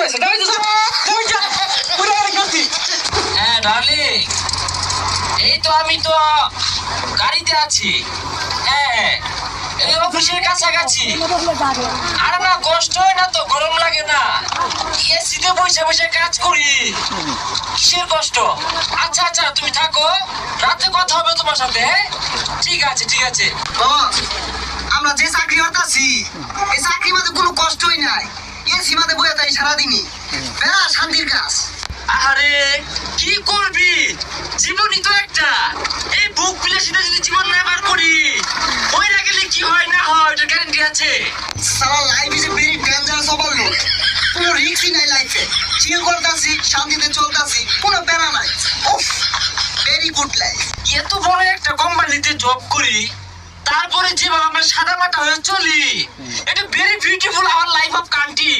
হয়েছে দাঁড়াই তো পুরো গাড়ি করছি। হ্যাঁ ডার্লিং, এই তো আমি তো গাড়িতে আছি। হ্যাঁ, এই অফিসের কাছাকাছি। আর না কষ্ট হয় না তো, গরম লাগে না, এসিতে বসে বসে কাজ করি, কিসের কষ্ট। আচ্ছা আচ্ছা তুমি থাকো, রাতে কথা হবে তোমার সাথে। ঠিক আছে ঠিক আছে। বস, আমরা যে চাকরি করতেছি এই চাকরি মাঝে কোনো কষ্টই নাই। এসি মাঝে বয়ে তাই সারাদিনই বেড়া শান্তির কাজ। আরে কি করবি, জীবনই তো একটা। এই বুক বিলাসিতা যদি জীবন না বার করি, ওই না গেলে কি হয় না হয় ওটার গ্যারান্টি আছে। সারা life is a very dangerous overload. কোনো রিস্কই নাই লাইফে। চিল করতেছি, শান্তিতে চলতেছি, কোনো প্যারা নাই। উফ, ভেরি গুড লাইফ। এত বড় একটা কোম্পানিতে জব করি, তারপরে যেভাবে আমরা সাদা মাটা হয়ে চলি, এটা very beautiful our life of country.